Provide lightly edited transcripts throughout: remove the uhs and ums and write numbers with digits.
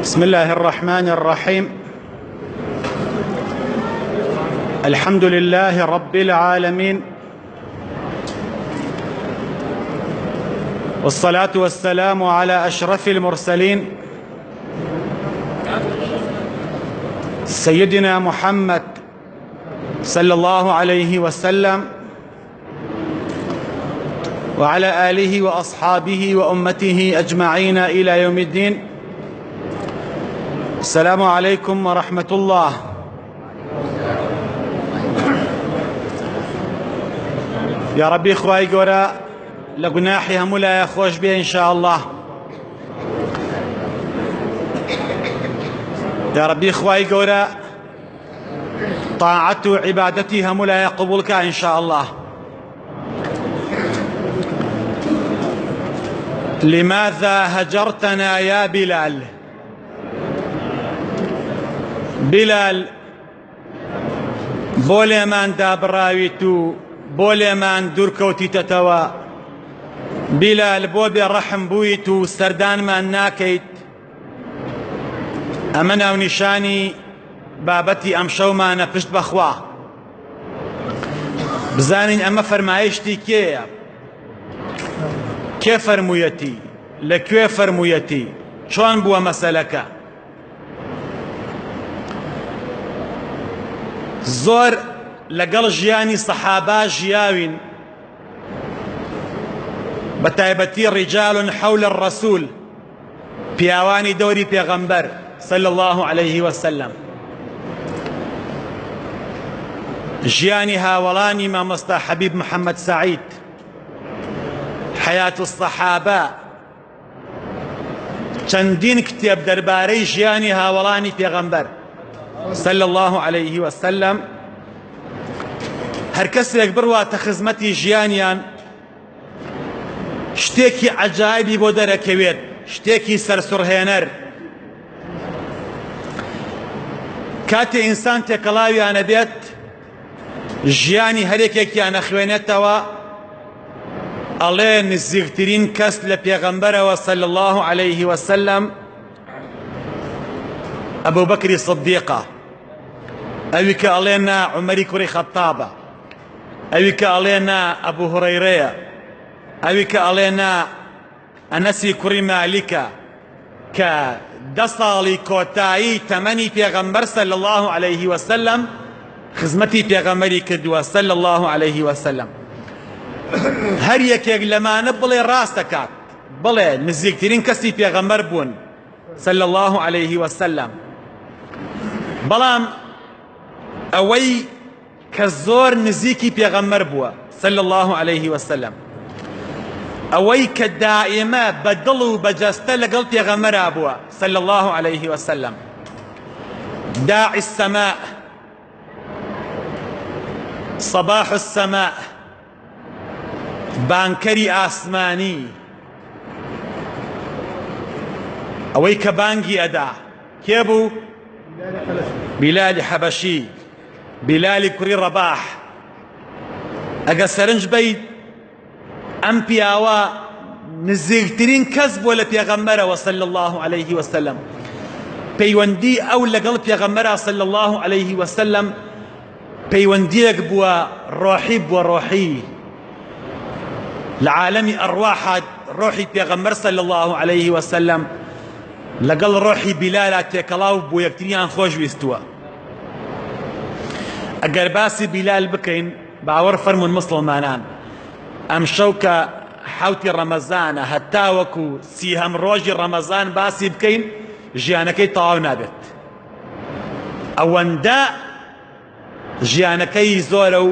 بسم الله الرحمن الرحيم. الحمد لله رب العالمين، والصلاة والسلام على أشرف المرسلين سيدنا محمد صلى الله عليه وسلم وعلى آله وأصحابه وأمته أجمعين إلى يوم الدين. السلام عليكم ورحمة الله. يا ربي خواهي قورا لقناحي همولا يا خوش بي إن شاء الله. يا ربي خواهي قورا طاعت عبادتي همولا يا قبولك إن شاء الله. لماذا هجرتنا يا بلال؟ بلال بولي من دابراويتو بولي من دوركوتي تتوا. بلال بوبي رحم بويتو سردان من ناكيت أمنا ونشاني بابتي أمشو ما نفشت بخوا بزانين أما فرمايشتي كي فرمويتي لكوي فرمويتي شون بوا مسألك زور لقل جياني صحابا جياوين بتايبتي رجال حول الرسول بياواني دوري بيغمبر صلى الله عليه وسلم. جياني هاولاني ما مستا حبيب محمد سعيد حياة الصحابة چندين كتاب درباري جياني هاولاني بيغمبر صلى الله عليه وسلم. هر کەسێک بڕواتە خزمەتی ژیانیان شتێکی عەجایبی بۆ دەرەکەوێت، شتێکی سەرسوڕهێنەر. کاتێ ئینسان تێکەڵاویانە بێت ژیانی هەرێکێکیان ئەخوێنێتەوە ئەڵێ نزیکترین کەس لە پێغەمبەرەوە صلى الله عليه وسلم ئەبوو بەکری صدیقە، ئەوی کە ئەڵێنا عومەری کوڕی خەتابە، ئەوی کە ئەڵێنا ئەبوو هورەیرەیە، ئەوی کە ئەڵێنا ئەنەسی کوڕی مالیکە کە 10 ساڵی کۆتایی تەمەنی پێغەمبەر صلى الله عليه وسلم خزمەتی پێغەمبەری کردووە صلى الله عليه وسلم. هەر یەکێک لەمانە بڵێ ڕاست دەکات، بڵێ نزیکترین کەسی پێغەمبەر بوون صلى الله عليه وسلم. بەڵام ئەوەی کە زۆر نزیکی پێغەمبەر بووە صلى الله عليه وسلم، ئەوەی کە دائیمە بە دڵ و بەجەستە لەگەڵ پێغەمبەرا بووە صلى الله عليه وسلم. داعی السماء صباح السماء، بانکەری ئاسمانی، ئەوەی کە بانگی ئەدا کێ بوو؟ بلال حەبەشی، بلالی کوڕی ڕەباح. ئەگە سەرنج بیت ئەم پیاوە نزیکترین کەس بووە لە پێغەمبەرەوە صلى الله عليه وسلم. پەیوەندی ئەو لەگەڵ پێغەمبەرە صلى الله عليه وسلم پەیوەندیەک بووە ڕۆحی بووە، ڕۆحی لە عالەمی ئەڕواحە ڕۆحی پێغەمبەر صلى الله عليه وسلم لەگەڵ ڕۆحی بلالە تێکەڵاو بۆ یەکتریان خۆشویستووە. ئەگەر باسی بلال بکەین باوەڕ فەرمون مسڵمانان ئەم شەو کە حەوتی ڕەمەزانە هەتا وەکو 30هەم ڕۆژی ڕەمەزان باسی بکەین ژیانەکەی تەواو نابێت. ئەوەندە ژیانەکەی زۆرە و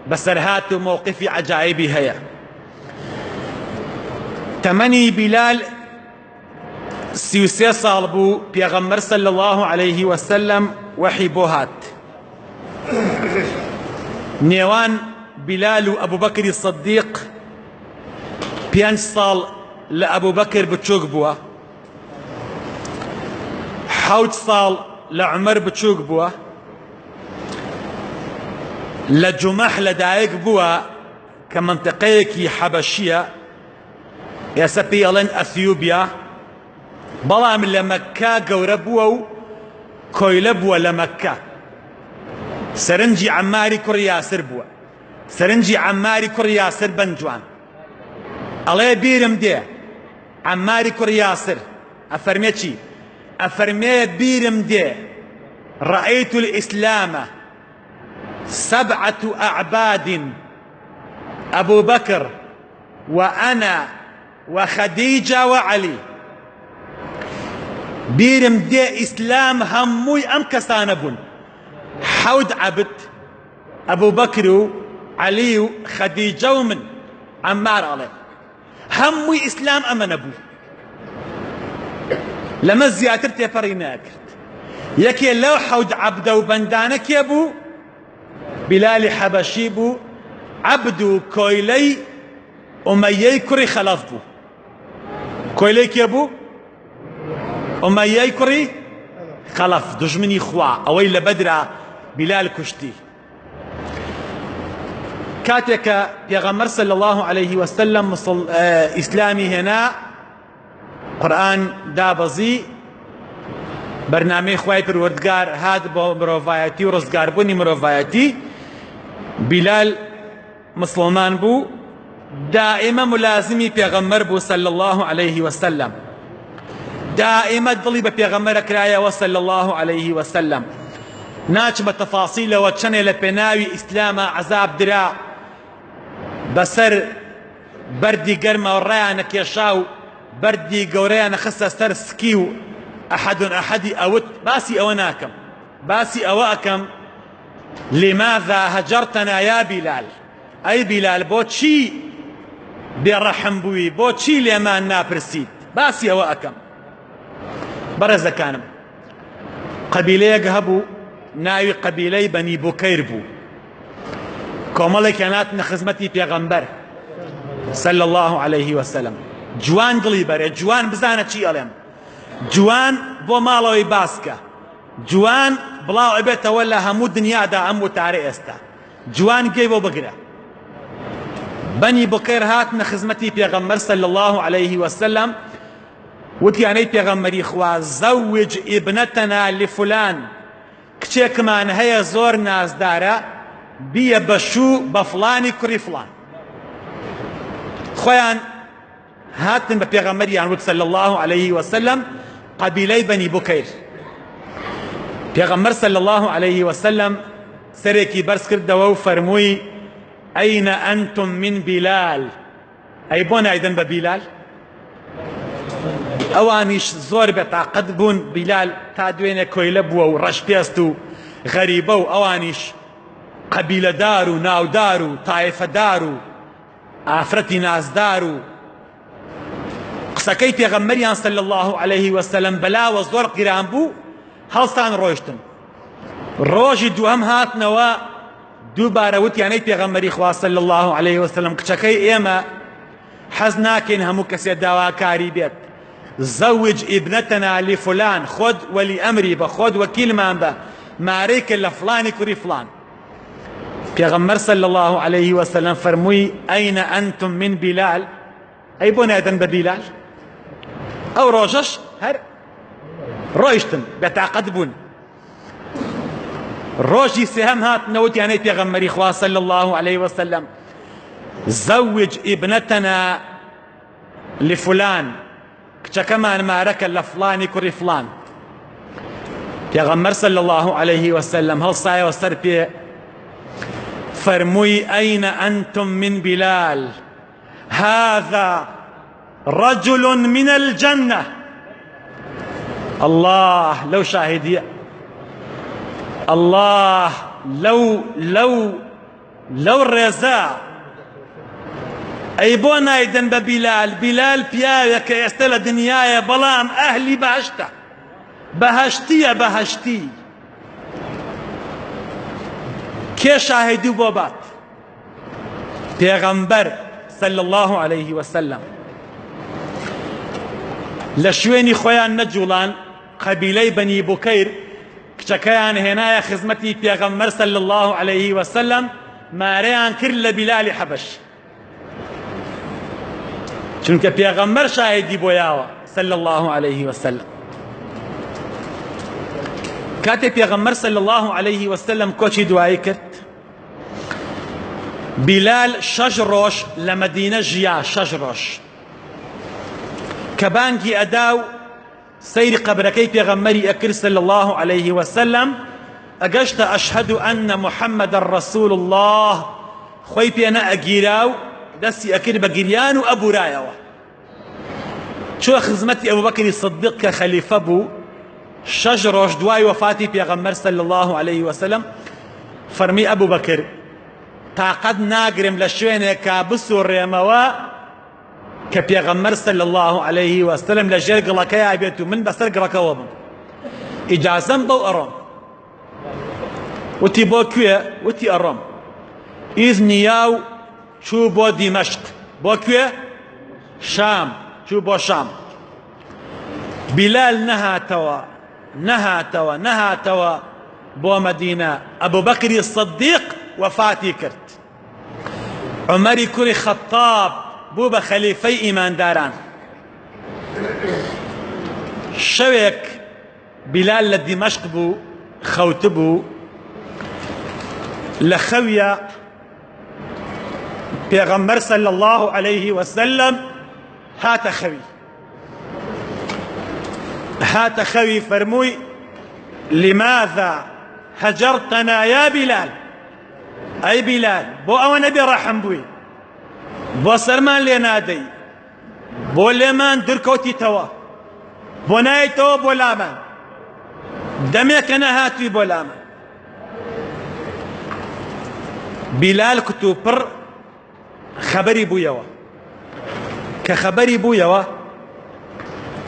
بەسەرهات و مۆقفی عەجایبی هەیە. تەمەنی بلال 33 ساڵ بوو پێغەمبەر صلى الله عليه وسلم وحی بۆ هات. نێوان بلال و ئەبوو بەکری صدیق 5 ساڵ لە ئەبوو بەکر بچووک بووە، 7 ساڵ لە عومەر بچووک بووە، لە جومەح لەدایک بووە کە منطقەیەکی حەبەشیە ئێستا پێی ئەڵێن ئەثیوبیا بەڵام لە مەککە گەورە بووە و کۆیلە بووە لە مەککە. سەرنجی عەماری کوڕی یاسر بووە، سەرنجی عەماری کوڕی یاسر بەنجوان. ئەڵێ بیرم دێ عەماری کوڕی یاسر ئەفەرمێ چی؟ ئەفەرمێ بیرم دێ رأيت الإسلام 7 أعباد أبو بكر وأنا وخديجة وعلي. بیرم دێ ئیسلام هەمووی ئەم کەسانە بوون، 7 عەبد ئەبوو بەکر و عەلی و خەدیجە و من. عەمار ئەڵێ هەمووی ئیسلام ئەمەنە بوو، لەمە زیاتر تێپەڕی ناکرد. یەکێ لەو 7 عەبدە و بەندانە کێ بوو؟ بیلالی حەبەشی بوو، عەبد و کۆیلەی ئومەیەی کوڕی خەلەف بوو. کۆیلەی کێ بوو؟ ئومەیەی کوڕی خەلەف، دوژمنی خوا، ئەوەی لە بەدرا بیلال کوشتی. کاتێکە پێغەمبەر صلی الله عليه وسلم ئیسلامی هێنا، قورئان دابەزی، بەرنامەی خوای پروەردگار هات بۆ مرۆڤایەتی و ڕزگاربوونی مرۆڤایەتی. بیلال مسلمان بوو، دائمە ملازمی پێغەمبەر بوو صلی الله عليه وسلم، دائمە دڵی بە پێغەمبەرە کرایەوە صلی الله عليه وسلم. ناچ بە تەفاسیلەوە چەندێ لە پێناوی ئیسلامە عەزاب درا، بەسەر بەردی گەرمەوە ڕایانە کێشا و بەردی گەورەیانە خستە سەر سکی و ئەحەدون ئەحەدی ئەوت. باسی ئەوە ناکەم، باسی ئەوە ئەکەم لماذا هەجەرتەنا یا بیلال؟ ئەی بیلال بۆچی بێڕەحم بووی، بۆچی لێمان ناپرسیت؟ باسی ئەوە ئەکەم. بەڕێزەکانم، قەبیلەیەک هەبوو ناوی قەبیلەی بەنی بوکەیر بوو، کۆمەڵێکیان هاتنە خزمەتی پێغەمبەر صلی الله عليه وسلم. جوان دڵی بەرێ، جوان بزانە چی ئەڵێم، جوان بۆ ماڵەوەی باسکە، جوان بڵاو ئەبێتەوە لە هەموو دنیادا ئەم وتارە ئێستا، جوان گوێی بۆ بگرە. بەنی بوکەیر هاتنە خزمەتی پێغەمبەر صلی الله عليه وسلم، وتیانەی پێغەمبەری خوا زەوج ئیبنەتەنا لفلان، کچێکمان هەیە زۆر نازدارە، بیە بەشوو بە فڵانی کوڕی فڵان. خۆیان هاتن بە پێغەمبەریان وت صلی الله عليه وسلم قەبیلەی بەنی بوکەیر. پێغەمبەر صلی الله عليه وسلم سەرێکی بەرز کردەوە و فەرمووی ئەینە ئەنتم من بیلال؟ ئەی بۆ نایدەن بە بیلال؟ ئەوانیش زۆر بێتاقەت بوون، بیلال تا دوێنێ کۆیلە بووە و ڕەشپێست و غەریبە و ئەوانیش قەبیلەدار و ناودار و تایفەدار و ئافرەتی نازدار و قسەکەی پێغەمبەریان صلی الله عليه وسلم بەلاوە زۆر قیران بوو. هەڵستان ڕۆیشتن، ڕۆژی دووەم هاتنەوە دووبارە وتیانەی پێغەمبەری خوا صلی الله عليه وسلم کچەکەی ئێمە حەز ناکەین هەموو کەسێ داواکاری بێت، زەوج ئیبنەتەنا لفلان، خۆت وەلی ئەمری بە، خۆت وەکیلمان بە، مارەی کرد لە فڵانی کوڕی فڵان. پێغەمبەر صلی الله عليه وسلم فەرمووی ئەینە ئەنتم من بیلال؟ ئەی بۆ نایدەن بە بیلال؟ ئەو ڕۆژەش هەر ڕۆیشتن بێتاقەت بوون. ڕۆژی سێهەم هاتنەوە وتیانەی پێغەمبەری خوا صلی الله عليه وسلم زەوج ئیبنەتەنا لفلان، کچەکەمان مارەکە لە فڵانی کوڕی فڵان. پێغەمبەر صلی الله عليه وسلم هەڵسایەوە سەر پێ فەرمووی ئەینە ئەنتم من بیلال؟ هذا رجل من الجنة. الله لو شاهدية، الله لو الرزاء. ئەی بۆ نایدەن بە بیلال؟ بیلال پیاوێکە ئێستا لە دنیایە، بەڵام ئەهلی بەهەشتە، بەهەشتیە، بەهەشتی. کێ شاهدی بۆ بات؟ پێغەمبەر صلی الله عليه وسلم. لە شوێنی خۆیان نەجوڵان، قەبیلەی بەنی بوکەیر کچەکەیان هێنایە خزمەتی پێغەمبەر صلی الله عليه وسلم، مارەیان کرد لە بیلالی حەبەش، چونکە پێغەمبەر شاهدی بۆیاوە صلى الله عليه وسلم. كاتب پیغمبر صلى الله عليه وسلم كوشي دعاي كرت بلال شجروش لمدينة جيا شجروش كبانكي أداو سير قبركي پیغمبري أكر صلى الله عليه وسلم أجشت أشهد أن محمد رسول الله خوي بينا أجيراو دسي أكر بجريان وأبو رايوه شو خزمتي أبو بكر الصديق كخليفة بو شجروش دواي وفاتي پیغمبر صلى الله عليه وسلم فرمي أبو بكر تاقد ناقرم لشوينه كابسو الريموا كبيغمبر صلى الله عليه وسلم لجير قلقيا بيتو من بسر قلقوا إجازم بو أرام وتي بو كوية وتي أرام إذني ياو شو بو دمشق بو كوية شام شو بو شام بلال نها توا بو مدينة أبو بكر الصديق وفاتي كرت عمر كوري خطاب بو بخليفي إيمان داران شويك بلال لدمشق بو خوتبو لخويا پیغمبر صلى الله عليه وسلم هات خوي فرموي لماذا هجرتنا يا بلال أي بلال بو أو نبي رحم بوي بو سرمان لينادي بو ليمان دركوتي توا بو ناي توا بو لامان دميك أنا هاتي بو لامان بلال كتو بر خبري بو يوا كخبري بو يوا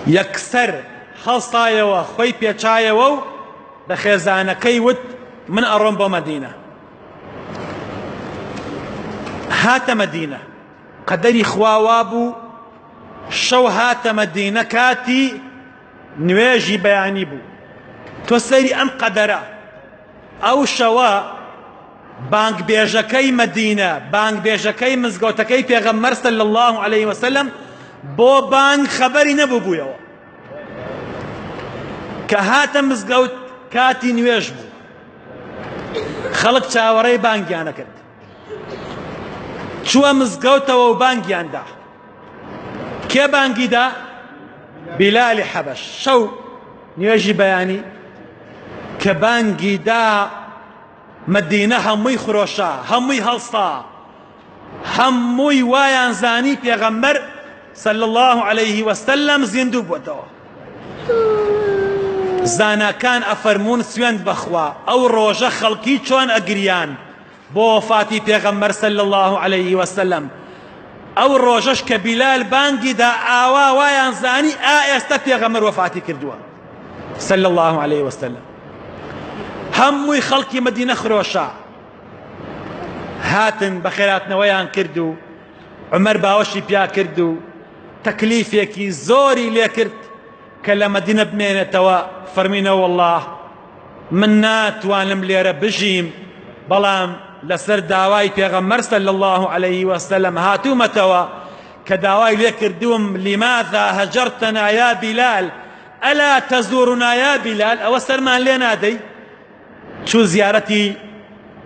يكسر هەڵسایەوە خۆی پێچایەوە و بە خێزانەکەی وت من ئەڕۆم بۆ مەدینە هاتە مەدینە قەدەری خواوا بوو شەو هاتە مەدینە کاتی نوێژی بەیانی بوو تۆ سەیری ئەم قەدەرە ئەو شەوە بانگبێژەکەی مەدینە بانگبێژەکەی مزگەوتەکەی پێغەمبەر صلی الله عليه وسلم بۆ بانگ خەبەری نەبوو بوویەوە کە هاتە مزگەوت کاتی نوێژ بوو خەڵک چاوەڕێی بانگیانە کرد چووە مزگەوتەوە و بانگیاندا کێ بانگیدا بیلالی حەبەش شەو نوێژی بەیانی کە بانگیدا مەدینە هەمووی خرۆشا هەمووی هەڵسا هەمووی وایان زانی پێغەمبەر صلی الله عليه وسلم زیندوو بووەتەوە زاناکان ئەفەرموون سوێند بەخوا ئەو ڕۆژە خەڵکی چۆن ئەگریان بۆ وەفاتی پێغەمبەر صلی الله عليه وسلم ئەو ڕۆژەش کە بیلال بانگیدا ئاوا وایان زانی ئێستا پێغەمبەر وەفاتی کردووە صلی الله عليه وسلم هەمووی خەڵکی مەدینە خرۆشا هاتن بە خێراتنەوەیان کرد و عومەر باوەشی پیا کرد و تەکلیفێکی زۆری لێ کرد کە لە مەدینە بمێنێتەوە فەرمینەوە والله من ناتوانم لێرە بژیم بەڵام لەسەر داوای پێغەمبەر صلی الله عليه وسلم هاتوومەتەوە کە داوای لێ کردووم لماذا هەجەرتەنا یا بلال ئەلا تەزورنا یا بلال ئەوە سەرمان لێ نادەی چوو زیارەتی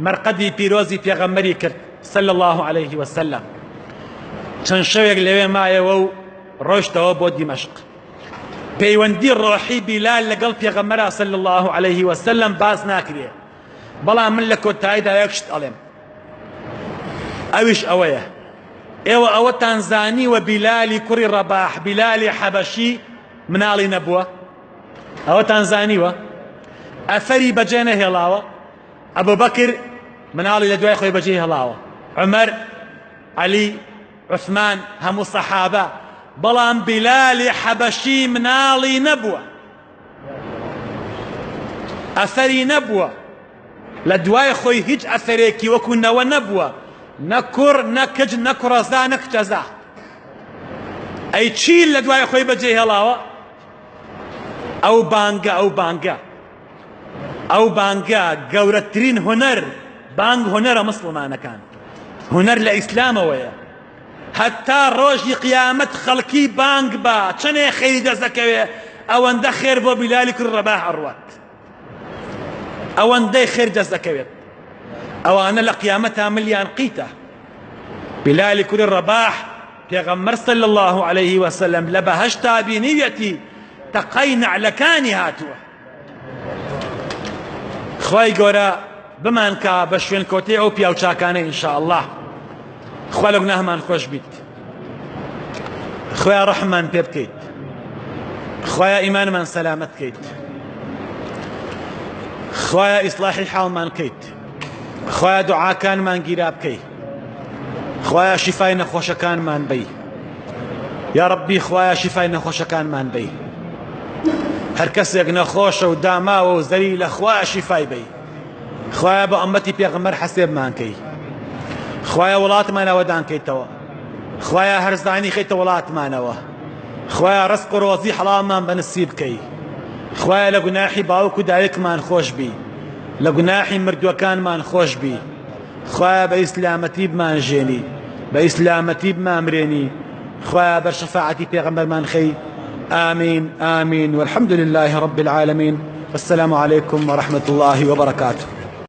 مەرقەدی پیرۆزی پێغەمبەری کرد صلی الله عليه وسلم چەند شەوێک لەوێ مایەوە و ڕۆیشتەوە بۆ دیمەشق پەیوەندی ڕۆحی بیلال لەگەڵ پێغەمبەرا صلی الله عليه وسلم باس ناکرێ بەڵام من لە کۆتاییدا یەک شت ئەڵێم ئەویش ئەوەیە ئێوە ئەوەتان زانیوە بیلالی کوڕی ڕەباح بیلالی حەبەشی مناڵی نەبووە ئەوەتان زانیوە ئەفەری بەجێ نەهێڵاوە ئەبوو بەکر مناڵی لە دوای خۆی بەجێ هێڵاوە عومەر عەلی عوسمان هەموو سەحابە بەڵام بیلالی حەبەشی مناڵی نەبووە ئەفەری نەبووە لە دوای خۆی هیچ ئەفەرێکی وەکو نەوە نەبووە نە کوڕ نە کچ نە کوڕەزا نە کچەزا ئەی چی لە دوای خۆی بەجێ هێڵاوە ئەو بانگە ئەو بانگە ئەو بانگە گەورەترین هونەر بانگ هونەرە مسلمانەکان هونەر لە ئیسلامەوەیە هەتا ڕۆژی قیامەت خەڵکی بانگ بە چەندێ خەیری دەست دەکەوێ ئەوەندە خێر بۆ بیلالی کوڕی ڕەباح ئەڕوات، ئەوەندەی خێر دەست دەکەوێت. ئەوانە لە قیامەتا ملیان قیتە. بیلالی کوڕی ڕەباح پێغەمبەر صلی الله عليه وسلم لە بەهەشتا بینیویەتی تەقەی نەعلەکانی هاتووە. خوای گەورە بمانکە بە شوێن کۆتەی ئەو پیاو چاکانە ئینشاء الله. خوا لە گوناهمان خۆش بیت، خوای ڕەحممان پێ بکەیت، خوایە ئیمانمان سەلامەت بکەیت، خوایە ئیسلاحی حاڵمان بکەیت، خوایە دوعاکانمان گیرا بکەیت، خوایە شیفای نەخۆشەکانمان بەی، یا ڕەبی خوایە شیفای نەخۆشەکانمان بەی. هەر کەسێک نەخۆشە و داماوە و زەلیلە خوایە شیفای بەی، خوایە بە ئومەتی پێغەمبەر حەسێبمان کەی، خوایە وڵاتمان ئەوەدان کەیتەوە، خوایە هەرزانی خەیتە وڵاتمانەوە، خوایە ڕزق و ڕۆزی حەڵالمان بەنسیب بکەی، خوایە لە گوناحی باوک و دایکمان خۆش بی، لە گوناحی مردووەکانمان خۆش بی، خوایە بە ئیسلامەتی بمانژێنی، بە ئیسلامەتی بمامرێنی، خوایە بەر شەفاعەتی پێغەمبەرمان خەی. آمين آمين والحمد لله رب العالمين. والسلام عليكم ورحمة الله وبركاته.